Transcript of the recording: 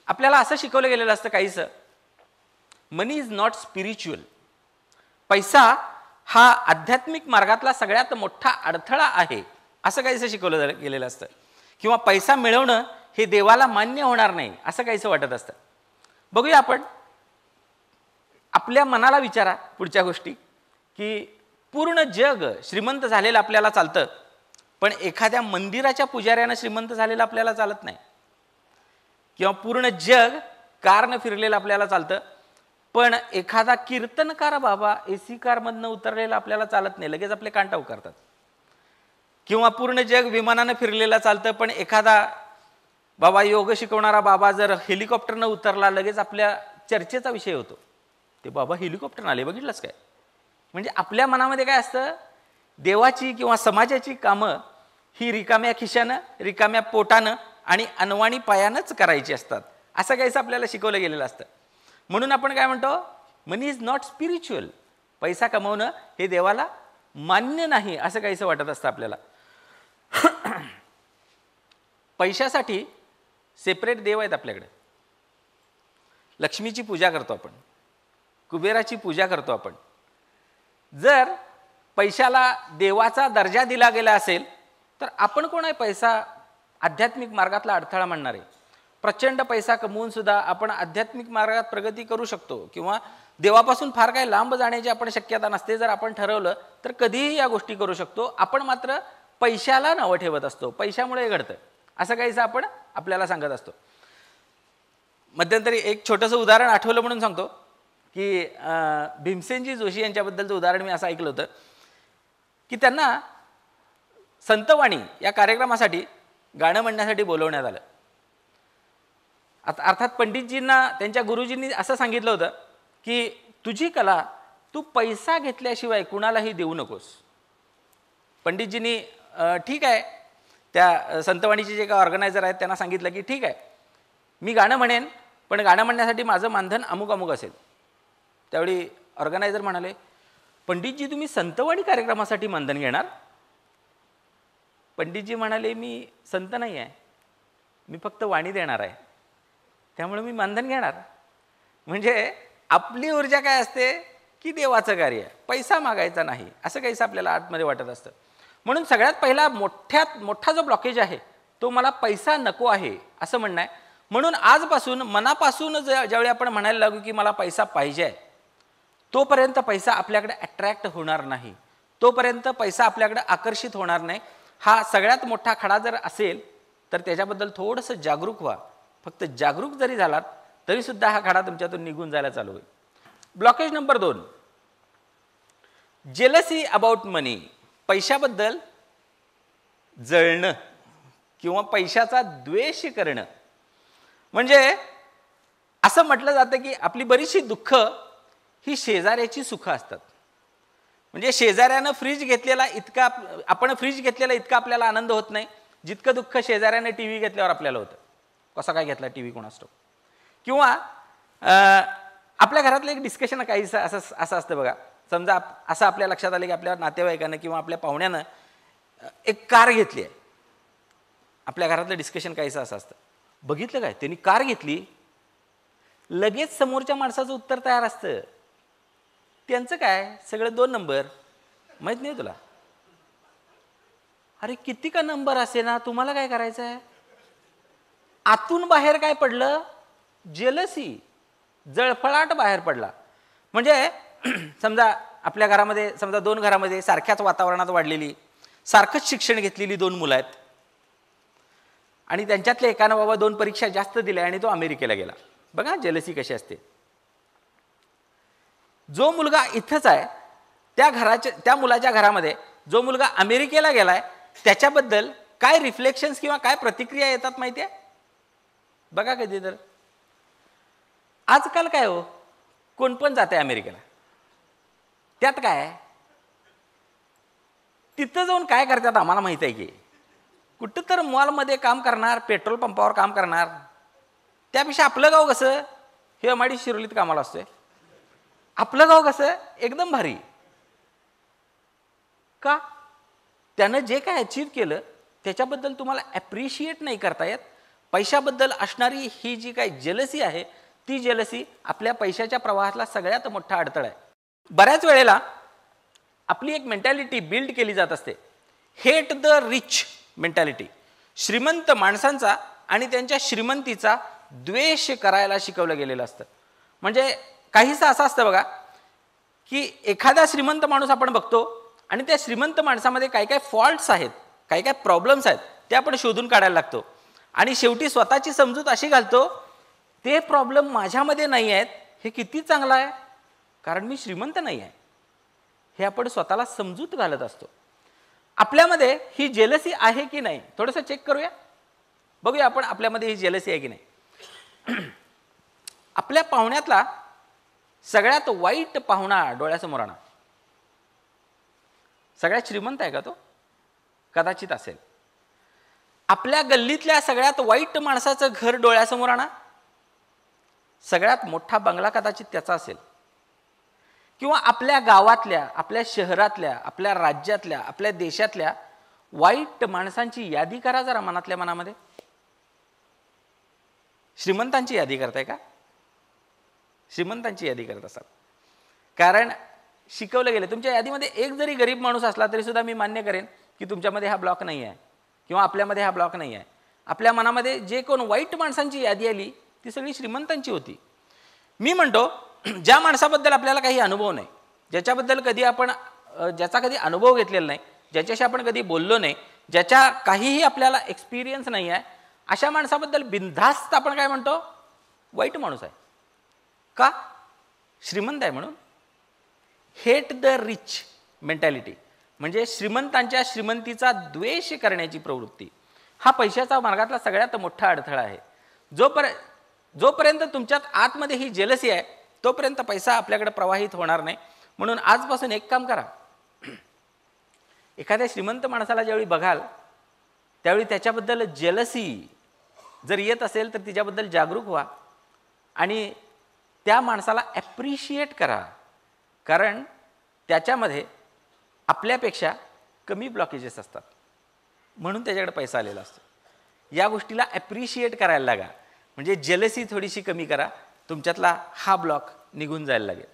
आपल्याला असं शिकवलं गेलेलं असतं काहीसं, मनी इज नॉट स्पिरिच्युअल. पैसा हा आध्यात्मिक मार्गातला सगळ्यात मोठा अडथळा आहे असं काहीसं शिकवलं गेलेलं असतं. किंवा पैसा मिळवणं हे देवाला मान्य होणार नाही असं काहीसं वाटत असतं. बघूया आपण आपल्या मनाला विचारा पुढच्या गोष्टी, की पूर्ण जग श्रीमंत झालेलं आपल्याला चालतं, पण एखाद्या मंदिराच्या पुजाऱ्यानं श्रीमंत झालेलं आपल्याला चालत नाही. किंवा पूर्ण जग कारनं फिरलेलं आपल्याला चालतं, पण एखादा कीर्तनकार बाबा AC कारमधनं उतरलेला आपल्याला चालत नाही, लगेच आपले कांटा उकारतात. किंवा पूर्ण जग विमानानं फिरलेलं चालतं, पण एखादा बाबा योग शिकवणारा बाबा जर हेलिकॉप्टरनं उतरला, लगेच आपल्या चर्चेचा विषय होतो, ते बाबा हेलिकॉप्टरनं आले, बघितलंच काय. म्हणजे आपल्या मनामध्ये काय असतं, देवाची किंवा समाजाची कामं ही रिकाम्या खिशानं, रिकाम्या पोटानं आणि अनवाणी पायानंच करायची असतात असं काहीसं आपल्याला शिकवलं गेलेलं असतं. म्हणून आपण काय म्हणतो, मनी इज नॉट स्पिरिच्युअल. पैसा कमवणं हे देवाला मान्य नाही असं काहीसं वाटत असतं आपल्याला. पैशासाठी सेपरेट देव आहेत आपल्याकडे. लक्ष्मीची पूजा करतो आपण, कुबेराची पूजा करतो आपण. जर पैशाला देवाचा दर्जा दिला गेला असेल तर आपण कोण आहे पैसा आध्यात्मिक मार्गातला अडथळा म्हणणार आहे. प्रचंड पैसा कमवून सुद्धा आपण आध्यात्मिक मार्गात प्रगती करू शकतो किंवा देवापासून फार काही लांब जाण्याची आपण शक्यता नसते. जर आपण ठरवलं तर कधीही या गोष्टी करू शकतो. आपण मात्र पैशाला नावं ठेवत असतो, पैशामुळे हे घडतं असं काहीसं आपण आपल्याला सांगत असतो. मध्यंतरी एक छोटंसं उदाहरण आठवलं म्हणून सांगतो, की भीमसेनजी जोशी यांच्याबद्दलचं उदाहरण मी असं ऐकलं होतं, की त्यांना संतवाणी या कार्यक्रमासाठी गाणं म्हणण्यासाठी बोलवण्यात आलं. अर्थात पंडितजींना त्यांच्या गुरुजींनी असं सांगितलं होतं, की तुझी कला तू पैसा घेतल्याशिवाय कुणालाही देऊ नकोस. पंडितजींनी ठीक आहे, त्या संतवाणीचे जे काही ऑर्गनायझर आहेत त्यांना सांगितलं, की ठीक आहे मी गाणं म्हणेन, पण गाणं म्हणण्यासाठी माझं मानधन अमुक अमुक असेल. त्यावेळी ऑर्गनायझर म्हणाले, पंडितजी तुम्ही संतवाणी कार्यक्रमासाठी मानधन घेणार? पंडितजी म्हणाले, मी संत नाही आहे, मी फक्त वाणी देणार आहे, त्यामुळे मी मानधन घेणार. म्हणजे आपली ऊर्जा काय असते, की देवाचं कार्य, पैसा मागायचा नाही असं काहीसं आपल्याला आतमध्ये वाटत असतं. म्हणून सगळ्यात पहिला मोठा जो ब्लॉकेज आहे तो मला पैसा नको आहे असं म्हणणं आहे. म्हणून आजपासून मनापासून ज्यावेळी आपण म्हणायला लागू की मला पैसा पाहिजे आहे, तोपर्यंत पैसा आपल्याकडे अट्रॅक्ट होणार नाही, तोपर्यंत पैसा आपल्याकडे आकर्षित होणार नाही. हा सगळ्यात मोठा खडा जर असेल तर त्याच्याबद्दल थोडंसं जागरूक व्हा. फक्त जागरूक जरी झालात तरीसुद्धा हा खडा तुमच्यातून निघून जायला चालू होईल. ब्लॉकेज नंबर 2, जेलसी अबाउट मनी. पैशाबद्दल जळणं किंवा पैशाचा द्वेष करणं. म्हणजे असं म्हटलं जातं की आपली बरीचशी दुःख ही शेजाऱ्याची सुख असतात. म्हणजे शेजाऱ्यानं फ्रीज घेतलेला इतका, आपण फ्रीज घेतलेला इतका आपल्याला आनंद होत नाही जितकं दुःख शेजाऱ्याने TV घेतल्यावर आपल्याला होतं. कसा काय घेतला TV कोणास ठाऊक. किंवा आपल्या घरातलं एक डिस्कशन काहीसं असं असतं बघा. समजा असं आपल्या लक्षात आलं की आपल्या नातेवाईकानं किंवा आपल्या पाहुण्यानं एक कार घेतली आहे. आपल्या घरातलं डिस्कशन काहीसं असं असतं, बघितलं काय त्यांनी कार घेतली, लगेच समोरच्या माणसाचं उत्तर तयार असतं, त्यांचं काय सगळं 2 नंबर, माहित नाही तुला. अरे किती का नंबर असे ना, तुम्हाला काय करायचं आहे. आतून बाहेर काय पडलं, जेलसी, जळफळाट बाहेर पडला. म्हणजे समजा आपल्या घरामध्ये, समजा 2 घरामध्ये सारख्याच वातावरणात वाढलेली, सारखंच शिक्षण घेतलेली 2 मुलं आहेत आणि त्यांच्यातल्या एकानं बाबा 2 परीक्षा जास्त दिल्या आणि तो अमेरिकेला गेला. बघा जेलसी कशी असते. जो मुलगा इथंच आहे त्या मुलाच्या घरामध्ये जो मुलगा अमेरिकेला गेलाय त्याच्याबद्दल काय रिफ्लेक्शन्स किंवा काय प्रतिक्रिया येतात माहिती आहे बघा कधी तर. आजकाल काय हो, कोण पण जाते अमेरिकेला, त्यात काय तिथं जाऊन काय करतात आम्हाला माहित आहे की. कुठं तर मॉलमध्ये काम करणार, पेट्रोल पंपावर काम करणार, त्यापेक्षा आपलं गाव कसं, हे MIDC शिरोलीत कामाला असतोय, आपलं गाव कसं एकदम भारी. का, त्यानं जे काय अचीव केलं त्याच्याबद्दल तुम्हाला ॲप्रिशिएट नाही करता येत, पैशाबद्दल असणारी ही जी काही जेलसी आहे ती जेलसी आपल्या पैशाच्या प्रवाहातला सगळ्यात मोठा अडथळा आहे. बऱ्याच वेळेला आपली एक मेंटॅलिटी बिल्ड केली जात असते, हेट द रिच मेंटॅलिटी. श्रीमंत माणसांचा आणि त्यांच्या श्रीमंतीचा द्वेष करायला शिकवलं गेलेलं असतं. म्हणजे काहीसं असं असतं बघा की एखादा श्रीमंत माणूस आपण बघतो आणि त्या श्रीमंत माणसामध्ये काय काय फॉल्ट्स आहेत, काय काय प्रॉब्लेम्स आहेत ते आपण शोधून काढायला लागतो आणि शेवटी स्वतःची समजूत अशी घालतो, ते प्रॉब्लेम माझ्यामध्ये नाही आहेत, हे किती चांगलं आहे कारण मी श्रीमंत नाही आहे, हे आपण स्वतःला समजूत घालत असतो. आपल्यामध्ये ही जेलसी आहे की नाही थोडंसं चेक करूया, बघूया आपण आपल्यामध्ये ही जेलसी आहे की नाही. आपल्या पाहुण्यातला सगळ्यात वाईट पाहुणा डोळ्यासमोर आणा. सगळ्यात श्रीमंत आहे का तो? कदाचित असेल. आपल्या गल्लीतल्या सगळ्यात वाईट माणसाचं घर डोळ्यासमोर आणा. सगळ्यात मोठा बंगला कदाचित त्याचा असेल. किंवा आपल्या गावातल्या, आपल्या शहरातल्या, आपल्या राज्यातल्या, आपल्या देशातल्या वाईट माणसांची यादी करा जरा मनातल्या मनामध्ये. श्रीमंतांची यादी करताय का? श्रीमंतांची यादी करत असाल. कारण शिकवलं गेलं तुमच्या यादीमध्ये एक जरी गरीब माणूस असला तरी सुद्धा मी मान्य करेन की तुमच्यामध्ये हा ब्लॉक नाही आहे किंवा आपल्यामध्ये हा ब्लॉक नाही आहे. आपल्या मनामध्ये जे कोण वाईट माणसांची यादी आली ती सगळी श्रीमंतांची होती. मी म्हणतो ज्या माणसाबद्दल आपल्याला काही अनुभव नाही, ज्याच्याबद्दल कधी आपण ज्याचा कधी अनुभव घेतलेला नाही, ज्याच्याशी आपण कधी बोललो नाही, ज्याच्या काहीही आपल्याला एक्सपिरियन्स नाही आहे, अशा माणसाबद्दल बिनधास्त आपण काय म्हणतो? वाईट माणूस आहे. का? श्रीमंत आहे म्हणून. हेट द रिच मेंटॅलिटी म्हणजे श्रीमंतांच्या श्रीमंतीचा द्वेष करण्याची प्रवृत्ती हा पैशाचा मार्गातला सगळ्यात मोठा अडथळा आहे. जोपर्यंत तुमच्यात आतमध्ये ही जेलसी आहे तोपर्यंत पैसा आपल्याकडे प्रवाहित होणार नाही. म्हणून आजपासून एक काम करा, एखाद्या श्रीमंत माणसाला ज्यावेळी बघाल त्यावेळी त्याच्याबद्दल जेलसी जर येत असेल तर तिच्याबद्दल जागरूक व्हा आणि त्या माणसाला ॲप्रिशिएट करा, कारण त्याच्यामध्ये आपल्यापेक्षा कमी ब्लॉकेजेस असतात म्हणून त्याच्याकडे पैसा आलेला असतो. या गोष्टीला ॲप्रिशिएट करायला लागा, म्हणजे जेलसी थोडीशी कमी करा, तुमच्यातला हा ब्लॉक निघून जायला लागेल.